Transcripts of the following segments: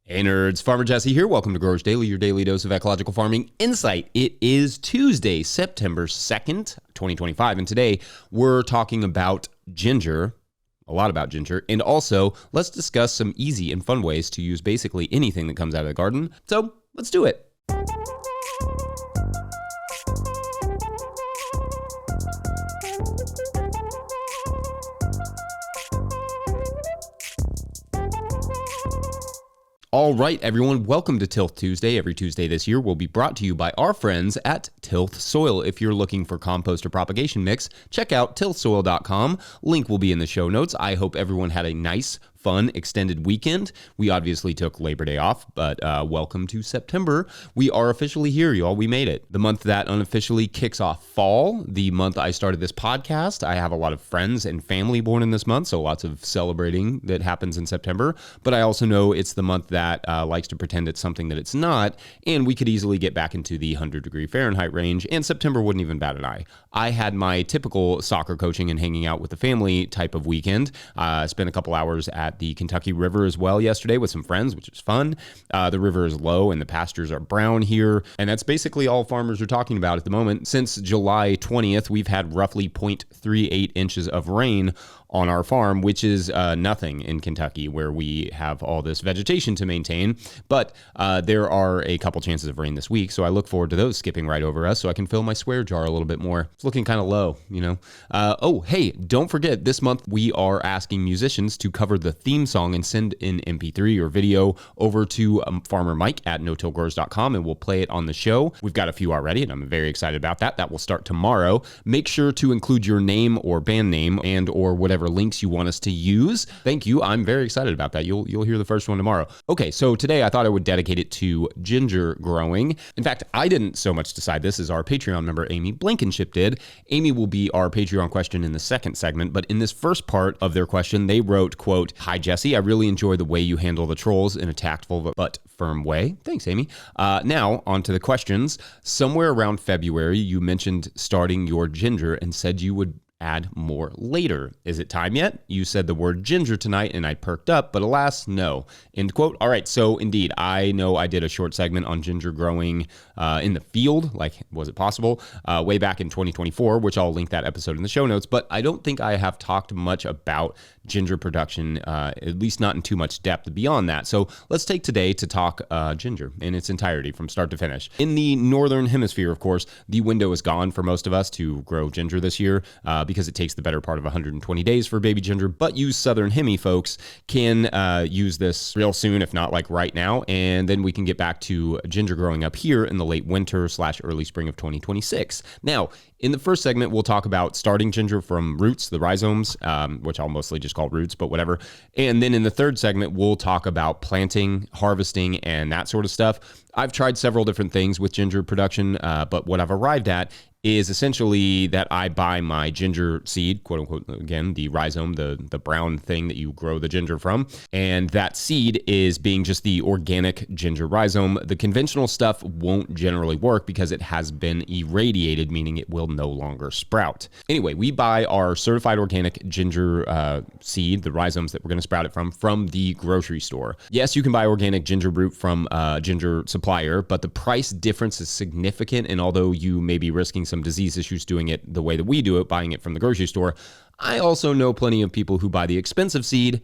Hey nerds, Farmer Jesse here. Welcome to Growers Daily, your daily dose of ecological farming insight. It is Tuesday, September 2nd, 2025, and today we're talking about ginger, a lot about ginger, and also let's discuss some easy and fun ways to use basically anything that comes out of the garden. So let's do it. All right, everyone, welcome to Tilth Tuesday. Every Tuesday this year will be brought to you by our friends at Tilth Soil. If you're looking for compost or propagation mix, check out tilthsoil.com. Link will be in the show notes. I hope everyone had a nice, fun, extended weekend. We obviously took Labor Day off, but welcome to September. We are officially here, y'all. We made it. The month that unofficially kicks off fall, the month I started this podcast. I have a lot of friends and family born in this month, so lots of celebrating that happens in September. But I also know it's the month that likes to pretend it's something that it's not, and we could easily get back into the 100-degree Fahrenheit range, and September wouldn't even bat an eye. I had my typical soccer coaching and hanging out with the family type of weekend. I spent a couple hours at the Kentucky River as well yesterday with some friends, which is fun. The river is low and the pastures are brown here, and that's basically all farmers are talking about at the moment. Since July 20th, we've had roughly 0.38 inches of rain on our farm, which is nothing in Kentucky, where we have all this vegetation to maintain. But there are a couple chances of rain this week, so I look forward to those skipping right over us so I can fill my swear jar a little bit more. It's looking kind of low, you know. Oh, hey, don't forget, this month we are asking musicians to cover the theme song and send in MP3 or video over to Farmer Mike at notillgrowers.com, and we'll play it on the show. We've got a few already, and I'm very excited about that. That will start tomorrow. Make sure to include your name or band name and or whatever links you want us to use. Thank you. I'm very excited about that. You'll hear the first one tomorrow. Okay, so today I thought I would dedicate it to ginger growing. In fact, I didn't so much decide this as our Patreon member Amy Blankenship did. Amy will be our Patreon question in the second segment, but in this first part of their question, they wrote, quote, "Hi Jesse, I really enjoy the way you handle the trolls in a tactful but firm way." Thanks, Amy. Now, on to the questions. Somewhere around February, you mentioned starting your ginger and said you would add more later. Is it time yet? You said the word ginger tonight and I perked up, but alas, no. End quote. All right, so indeed, I know I did a short segment on ginger growing in the field, like was it possible, way back in 2024, which I'll link that episode in the show notes, but I don't think I have talked much about ginger production, at least not in too much depth beyond that. So let's take today to talk ginger in its entirety from start to finish. In the Northern Hemisphere, of course, the window is gone for most of us to grow ginger this year because it takes the better part of 120 days for baby ginger, but you Southern Hemi folks can use this real soon, if not like right now, and then we can get back to ginger growing up here in the late winter / early spring of 2026. Now, in the first segment, we'll talk about starting ginger from roots, the rhizomes, which I'll mostly just call roots, but whatever. And then in the third segment, we'll talk about planting, harvesting, and that sort of stuff. I've tried several different things with ginger production, but what I've arrived at is essentially that I buy my ginger seed, quote unquote, again, the rhizome, the brown thing that you grow the ginger from. And that seed is being just the organic ginger rhizome. The conventional stuff won't generally work because it has been irradiated, meaning it will no longer sprout. Anyway, we buy our certified organic ginger seed, the rhizomes that we're going to sprout it from the grocery store. Yes, you can buy organic ginger root from a ginger supplier, but the price difference is significant. And although you may be risking some disease issues doing it the way that we do it, buying it from the grocery store, I also know plenty of people who buy the expensive seed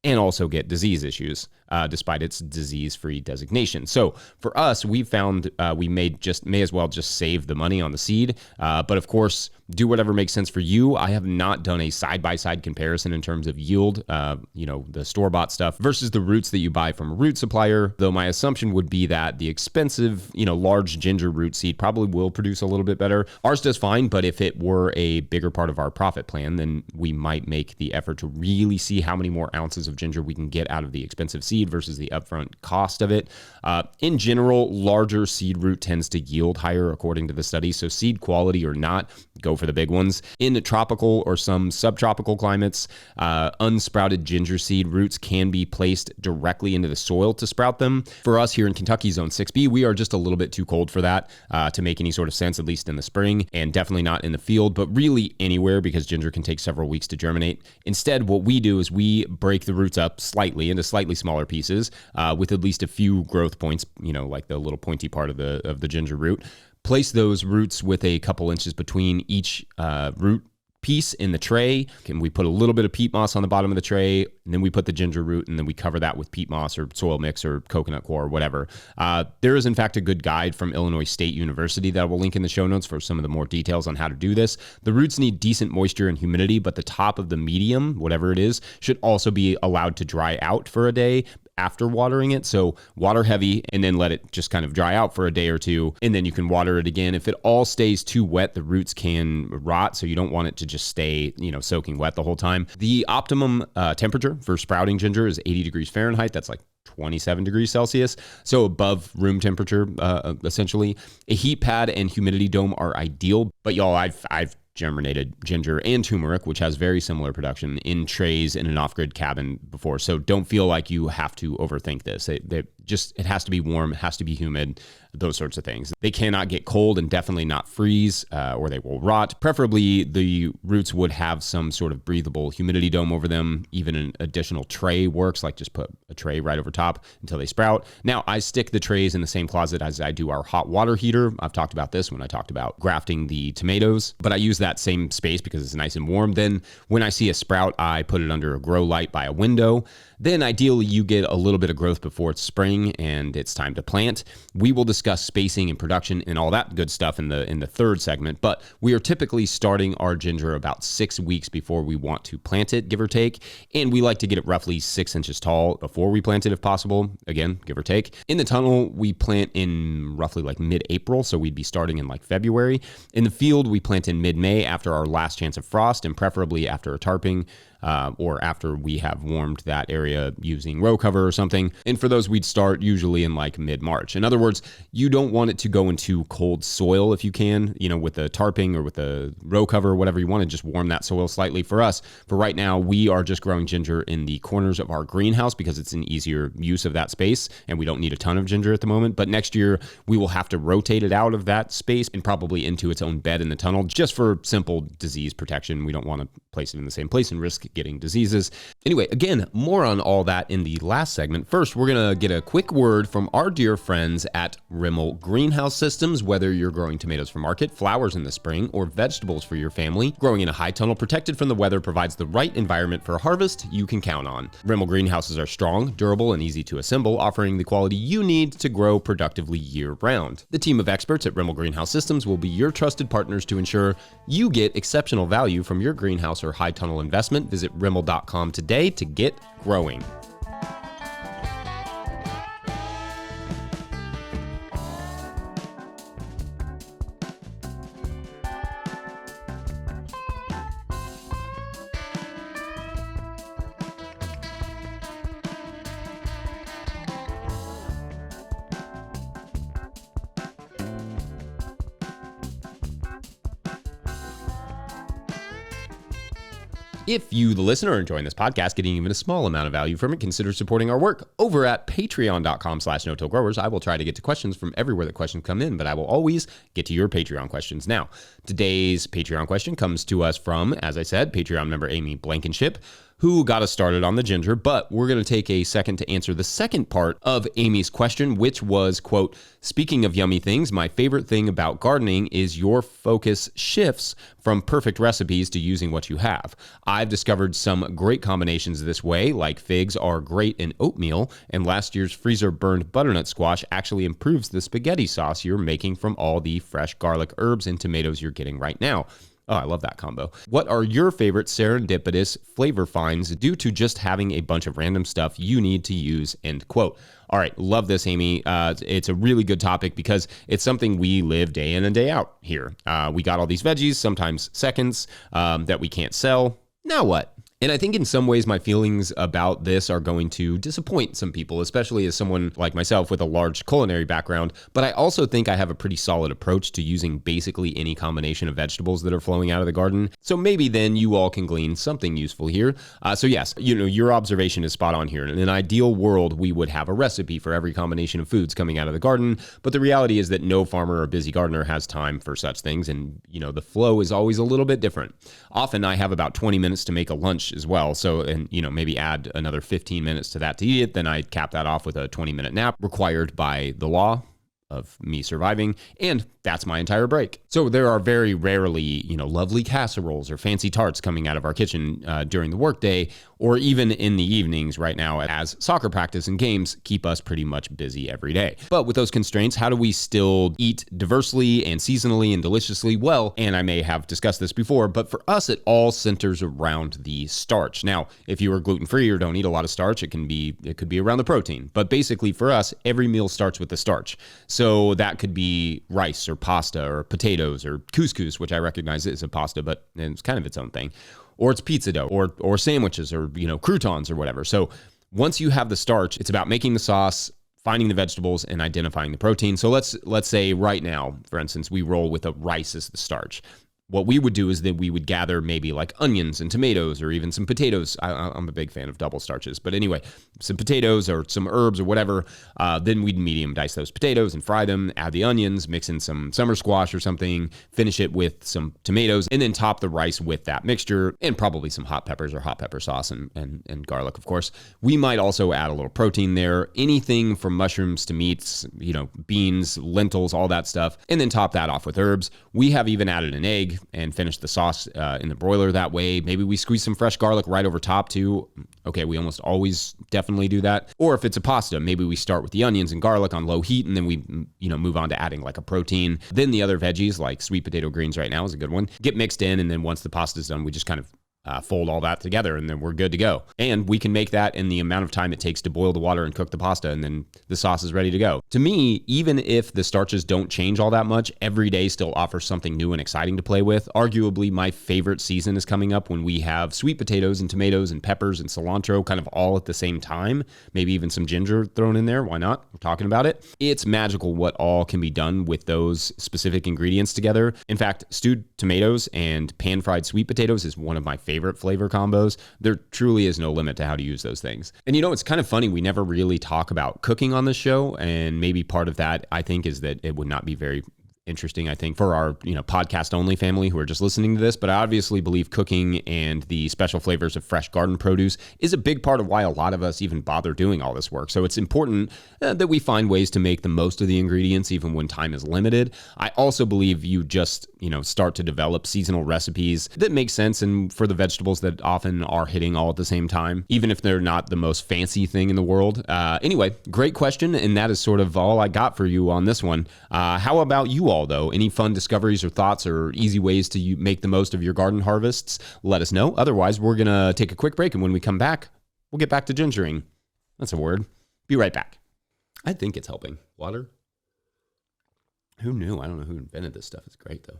and also get disease issues, despite its disease-free designation. So for us, we found we may as well just save the money on the seed. But of course, do whatever makes sense for you. I have not done a side-by-side comparison in terms of yield, the store-bought stuff versus the roots that you buy from a root supplier, though my assumption would be that the expensive, large ginger root seed probably will produce a little bit better. Ours does fine, but if it were a bigger part of our profit plan, then we might make the effort to really see how many more ounces of ginger we can get out of the expensive seed versus the upfront cost of it. In general, larger seed root tends to yield higher according to the study, so seed quality or not, go for the big ones. In the tropical or some subtropical climates, unsprouted ginger seed roots can be placed directly into the soil to sprout them. For us here in Kentucky Zone 6B, we are just a little bit too cold for that to make any sort of sense, at least in the spring, and definitely not in the field, but really anywhere because ginger can take several weeks to germinate. Instead, what we do is we break the roots up slightly into slightly smaller pieces with at least a few growth points, like the little pointy part of the ginger root. Place those roots with a couple inches between each root piece in the tray. And we put a little bit of peat moss on the bottom of the tray, and then we put the ginger root, and then we cover that with peat moss or soil mix or coconut coir or whatever. There is, in fact, a good guide from Illinois State University that I will link in the show notes for some of the more details on how to do this. The roots need decent moisture and humidity, but the top of the medium, whatever it is, should also be allowed to dry out for a day after watering it. So water heavy and then let it just kind of dry out for a day or two, and then you can water it again. If it all stays too wet, the roots can rot, so you don't want it to just stay, soaking wet the whole time. The optimum temperature for sprouting ginger is 80 degrees Fahrenheit. That's like 27 degrees Celsius, so above room temperature, essentially. A heat pad and humidity dome are ideal, but y'all, I've germinated ginger and turmeric, which has very similar production, in trays in an off-grid cabin before. So don't feel like you have to overthink this. It has to be warm, it has to be humid, those sorts of things. They cannot get cold and definitely not freeze or they will rot. Preferably the roots would have some sort of breathable humidity dome over them. Even an additional tray works, like just put a tray right over top until they sprout. Now, I stick the trays in the same closet as I do our hot water heater. I've talked about this when I talked about grafting the tomatoes, but I use that same space because it's nice and warm. Then when I see a sprout, I put it under a grow light by a window. Then ideally you get a little bit of growth before it's spring and it's time to plant. We will discuss spacing and production and all that good stuff in the third segment, but we are typically starting our ginger about 6 weeks before we want to plant it, give or take. And we like to get it roughly 6 inches tall before we plant it if possible, again, give or take. In the tunnel, we plant in roughly like mid-April, so we'd be starting in like February. In the field, we plant in mid-May after our last chance of frost and preferably after a tarping. Or after we have warmed that area using row cover or something. And for those, we'd start usually in like mid-March. In other words, you don't want it to go into cold soil if you can, with the tarping or with the row cover or whatever. You want to just warm that soil slightly. For us, for right now, we are just growing ginger in the corners of our greenhouse because it's an easier use of that space and we don't need a ton of ginger at the moment. But next year, we will have to rotate it out of that space and probably into its own bed in the tunnel just for simple disease protection. We don't want to place it in the same place and risk getting diseases. Anyway, again, more on all that in the last segment. First, we're going to get a quick word from our dear friends at Rimmel Greenhouse Systems. Whether you're growing tomatoes for market, flowers in the spring, or vegetables for your family, growing in a high tunnel protected from the weather provides the right environment for a harvest you can count on. Rimmel greenhouses are strong, durable, and easy to assemble, offering the quality you need to grow productively year-round. The team of experts at Rimmel Greenhouse Systems will be your trusted partners to ensure you get exceptional value from your greenhouse or high tunnel investment. Visit Rimmel.com today to get growing. If you, the listener, are enjoying this podcast, getting even a small amount of value from it, consider supporting our work over at patreon.com/no-till-growers. I will try to get to questions from everywhere that questions come in, but I will always get to your Patreon questions. Now, today's Patreon question comes to us from, as I said, Patreon member Amy Blankenship, who got us started on the ginger, but we're going to take a second to answer the second part of Amy's question, which was, quote, speaking of yummy things, my favorite thing about gardening is your focus shifts from perfect recipes to using what you have. I've discovered some great combinations this way, like figs are great in oatmeal, and last year's freezer burned butternut squash actually improves the spaghetti sauce you're making from all the fresh garlic, herbs, and tomatoes you're getting right now. Oh, I love that combo. What are your favorite serendipitous flavor finds due to just having a bunch of random stuff you need to use, end quote. All right, love this, Amy. It's a really good topic because it's something we live day in and day out here. We got all these veggies, sometimes seconds, that we can't sell. Now what? And I think in some ways my feelings about this are going to disappoint some people, especially as someone like myself with a large culinary background. But I also think I have a pretty solid approach to using basically any combination of vegetables that are flowing out of the garden. So maybe then you all can glean something useful here. So yes, your observation is spot on here. In an ideal world, we would have a recipe for every combination of foods coming out of the garden. But the reality is that no farmer or busy gardener has time for such things. And, the flow is always a little bit different. Often I have about 20 minutes to make a lunch lunch as well. So, and maybe add another 15 minutes to that to eat it. Then I cap that off with a 20-minute nap required by the law of me surviving, and that's my entire break. So there are very rarely, lovely casseroles or fancy tarts coming out of our kitchen during the workday, or even in the evenings right now, as soccer practice and games keep us pretty much busy every day. But with those constraints, how do we still eat diversely and seasonally and deliciously? Well, and I may have discussed this before, but for us, it all centers around the starch. Now, if you are gluten-free or don't eat a lot of starch, it could be around the protein. But basically for us, every meal starts with the starch. So that could be rice or pasta or potatoes or couscous, which I recognize is a pasta, but it's kind of its own thing. Or it's pizza dough or sandwiches or, croutons or whatever. So once you have the starch, it's about making the sauce, finding the vegetables, and identifying the protein. So let's say right now, for instance, we roll with a rice as the starch. What we would do is that we would gather maybe like onions and tomatoes or even some potatoes. I'm a big fan of double starches. But anyway, some potatoes or some herbs or whatever. Then we'd medium dice those potatoes and fry them, add the onions, mix in some summer squash or something, finish it with some tomatoes, and then top the rice with that mixture and probably some hot peppers or hot pepper sauce and garlic, of course. We might also add a little protein there, anything from mushrooms to meats, beans, lentils, all that stuff, and then top that off with herbs. We have even added an egg and finish the sauce in the broiler that way. Maybe we squeeze some fresh garlic right over top too. Okay, we almost always definitely do that. Or if it's a pasta, maybe we start with the onions and garlic on low heat, and then we move on to adding like a protein. Then the other veggies, like sweet potato greens right now is a good one, get mixed in, and then once the pasta's done, we just kind of fold all that together, and then we're good to go. And we can make that in the amount of time it takes to boil the water and cook the pasta, and then the sauce is ready to go. To me, even if the starches don't change all that much, every day still offers something new and exciting to play with. Arguably, my favorite season is coming up when we have sweet potatoes and tomatoes and peppers and cilantro kind of all at the same time. Maybe even some ginger thrown in there. Why not? We're talking about it. It's magical what all can be done with those specific ingredients together. In fact, stewed tomatoes and pan-fried sweet potatoes is one of my favorite flavor combos. There truly is no limit to how to use those things. And it's kind of funny, we never really talk about cooking on this show, and maybe part of that, I think, is that it would not be very interesting, I think, for our podcast only family who are just listening to this. But I obviously believe cooking and the special flavors of fresh garden produce is a big part of why a lot of us even bother doing all this work. So it's important that we find ways to make the most of the ingredients even when time is limited. I also believe you just start to develop seasonal recipes that make sense and for the vegetables that often are hitting all at the same time, even if they're not the most fancy thing in the world. Anyway, great question, and that is sort of all I got for you on this one. How about you all, though? Any fun discoveries or thoughts or easy ways to make the most of your garden harvests? Let us know. Otherwise, we're going to take a quick break, and when we come back, we'll get back to gingering. That's a word. Be right back. I think it's helping. Water? Who knew? I don't know who invented this stuff. It's great, though.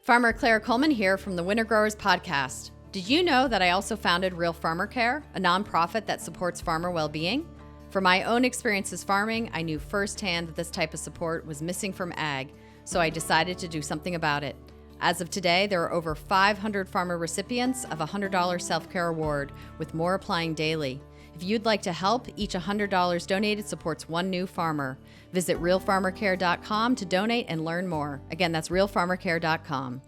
Farmer Claire Coleman here from the Winter Growers Podcast. Did you know that I also founded Real Farmer Care, a nonprofit that supports farmer well-being? From my own experiences farming, I knew firsthand that this type of support was missing from ag, so I decided to do something about it. As of today, there are over 500 farmer recipients of a $100 self-care award, with more applying daily. If you'd like to help, each $100 donated supports one new farmer. Visit realfarmercare.com to donate and learn more. Again, that's realfarmercare.com.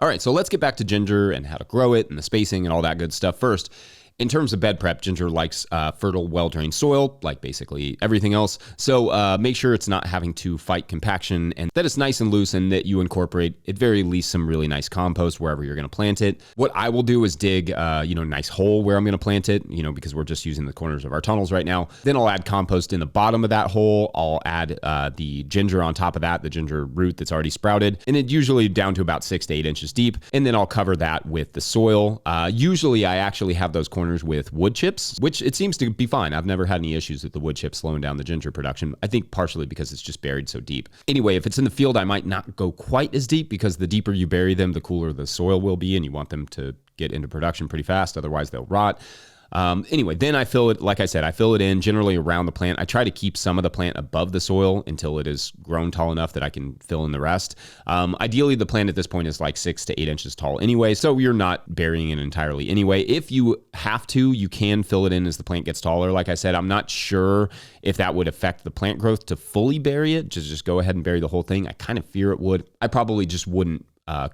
All right, so let's get back to ginger and how to grow it and the spacing and all that good stuff. First, in terms of bed prep, ginger likes fertile, well-drained soil, like basically everything else. So make sure it's not having to fight compaction and that it's nice and loose, and that you incorporate, at very least, some really nice compost wherever you're going to plant it. What I will do is dig, a nice hole where I'm going to plant it, because we're just using the corners of our tunnels right now. Then I'll add compost in the bottom of that hole. I'll add the ginger on top of that, the ginger root that's already sprouted, and it usually down to about 6 to 8 inches deep. And then I'll cover that with the soil. Usually I actually have those corners with wood chips, which it seems to be fine. I've never had any issues with the wood chips slowing down the ginger production. I think partially because it's just buried so deep. Anyway, if it's in the field, I might not go quite as deep, because the deeper you bury them, the cooler the soil will be, and you want them to get into production pretty fast. Otherwise, they'll rot. Anyway, then I fill it, like I said, I fill it in generally around the plant. I try to keep some of the plant above the soil until it is grown tall enough that I can fill in the rest. Ideally, the plant at this point is like 6 to 8 inches tall anyway, so you're not burying it entirely anyway. If you have to, you can fill it in as the plant gets taller. Like I said, I'm not sure if that would affect the plant growth to fully bury it, just go ahead and bury the whole thing. I kind of fear it would. I probably just wouldn't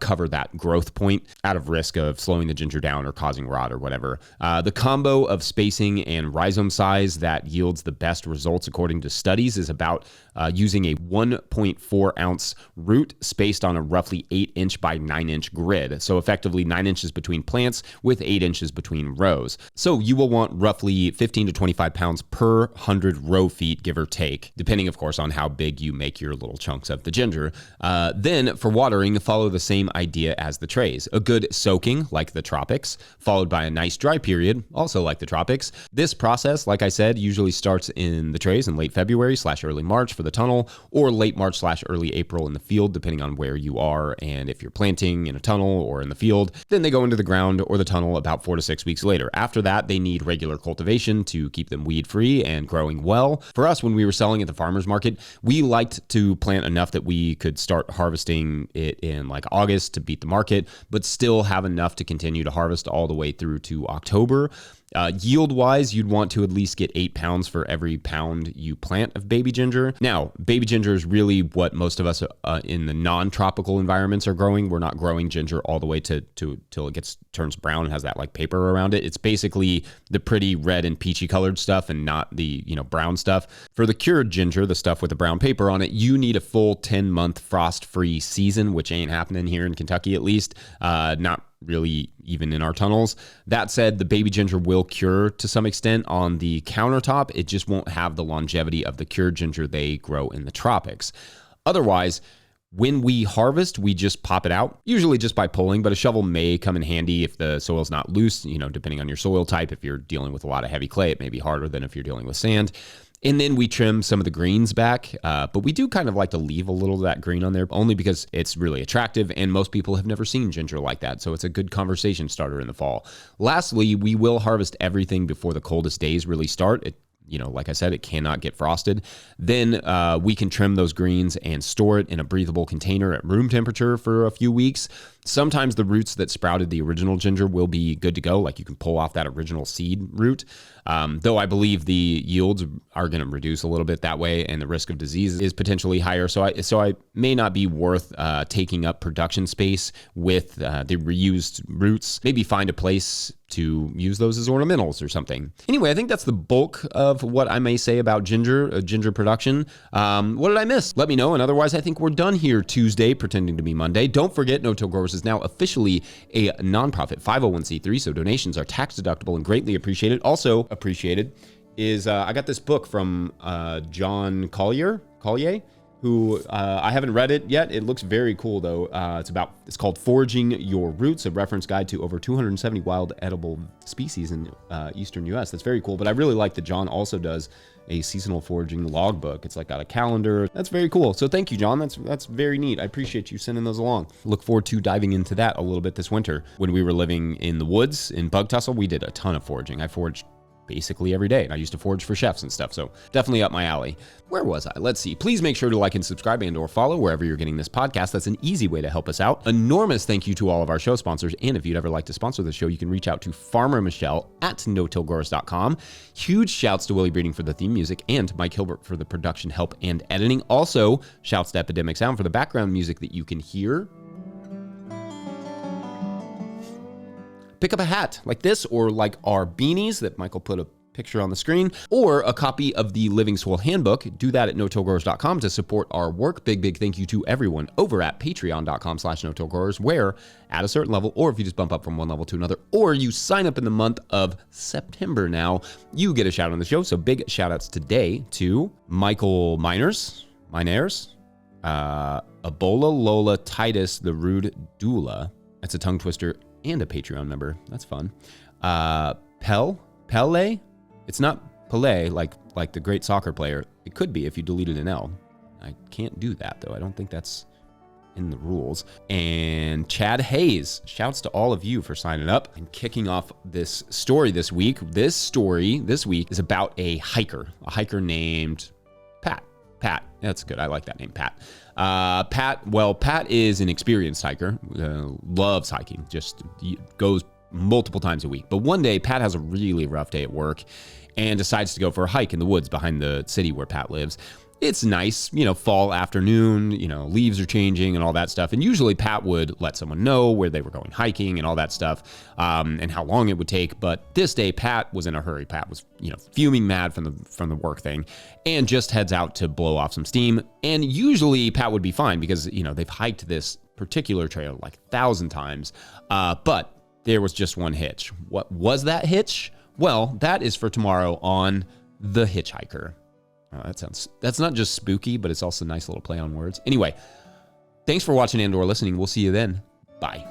cover that growth point out of risk of slowing the ginger down or causing rot or whatever. The combo of spacing and rhizome size that yields the best results according to studies is about using a 1.4 ounce root spaced on a roughly 8-inch by 9-inch grid. So effectively 9 inches between plants with 8 inches between rows. So you will want roughly 15 to 25 pounds per 100 row feet, give or take, depending of course on how big you make your little chunks of the ginger. Then for watering, follow the same idea as the trays. A good soaking, like the tropics, followed by a nice dry period, also like the tropics. This process, like I said, usually starts in the trays in late February/early March for the tunnel, or late March/early April in the field, depending on where you are and if you're planting in a tunnel or in the field. Then they go into the ground or the tunnel about 4 to 6 weeks later. After that, they need regular cultivation to keep them weed-free and growing well. For us, when we were selling at the farmer's market, we liked to plant enough that we could start harvesting it in like August to beat the market, but still have enough to continue to harvest all the way through to October. Yield-wise, you'd want to at least get 8 pounds for every pound you plant of baby ginger. Now, baby ginger is really what most of us in the non-tropical environments are growing. We're not growing ginger all the way till it turns brown and has that like paper around it. It's basically the pretty red and peachy colored stuff and not the brown stuff. For the cured ginger, the stuff with the brown paper on it, you need a full 10-month frost-free season, which ain't happening here in Kentucky at least. Not really even in our tunnels. That said, the baby ginger will cure to some extent on the countertop. It just won't have the longevity of the cured ginger they grow in the tropics. Otherwise, when we harvest, we just pop it out, usually just by pulling, but a shovel may come in handy if the soil's not loose, depending on your soil type. If you're dealing with a lot of heavy clay, it may be harder than if you're dealing with sand. And then we trim some of the greens back, but we do kind of like to leave a little of that green on there only because it's really attractive and most people have never seen ginger like that. So it's a good conversation starter in the fall. Lastly, we will harvest everything before the coldest days really start. Like I said, it cannot get frosted. Then we can trim those greens and store it in a breathable container at room temperature for a few weeks. Sometimes the roots that sprouted the original ginger will be good to go, like you can pull off that original seed root. Though I believe the yields are going to reduce a little bit that way, and the risk of disease is potentially higher. So I may not be worth taking up production space with the reused roots. Maybe find a place to use those as ornamentals or something. Anyway, I think that's the bulk of what I may say about ginger production. What did I miss? Let me know. And otherwise, I think we're done here Tuesday, pretending to be Monday. Don't forget, No Till Growers is now officially a nonprofit 501c3, so donations are tax deductible and greatly appreciated. Also appreciated is I got this book from John Collier, who I haven't read it yet. It looks very cool though. It's called Foraging Your Roots, a reference guide to over 270 wild edible species in eastern US. That's very cool, but I really like that John also does a seasonal foraging logbook. It's like got a calendar. That's very cool. So thank you, John. That's very neat. I appreciate you sending those along. Look forward to diving into that a little bit this winter. When we were living in the woods in Bug Tussle, we did a ton of foraging. I foraged basically every day. And I used to forage for chefs and stuff. So definitely up my alley. Where was I? Let's see. Please make sure to like and subscribe and or follow wherever you're getting this podcast. That's an easy way to help us out. Enormous thank you to all of our show sponsors. And if you'd ever like to sponsor the show, you can reach out to Farmer Michelle at notillgrowers.com. Huge shouts to Willie Breeding for the theme music and Mike Hilbert for the production help and editing. Also, shouts to Epidemic Sound for the background music that you can hear. Pick up a hat like this or like our beanies that Michael put a picture on the screen, or a copy of the Living Soil Handbook. Do that at notillgrowers.com to support our work. Big thank you to everyone over at patreon.com/notillgrowers, where at a certain level, or if you just bump up from one level to another, or you sign up in the month of September now, you get a shout out on the show. So big shout outs today to Michael Miners, Ebola Lola Titus, the Rude Doula. That's a tongue twister and a Patreon member. That's fun. Pele? It's not Pelé, like the great soccer player. It could be if you deleted an L. I can't do that, though. I don't think that's in the rules. And Chad Hayes. Shouts to all of you for signing up and kicking off this story this week. This story this week is about a hiker named Pat. That's good. I like that name, Pat. Pat is an experienced hiker, loves hiking, just goes multiple times a week. But one day, Pat has a really rough day at work and decides to go for a hike in the woods behind the city where Pat lives. it's nice, fall afternoon, leaves are changing and all that stuff. And usually Pat would let someone know where they were going hiking and all that stuff, and how long it would take. But this day, Pat was in a hurry. Pat was, fuming mad from the work thing, and just heads out to blow off some steam. And usually Pat would be fine because, they've hiked this particular trail like 1,000 times. But there was just one hitch. What was that hitch? Well, that is for tomorrow on The Hitchhiker. That's not just spooky, but it's also a nice little play on words. Anyway, thanks for watching and/or listening. We'll see you then. Bye.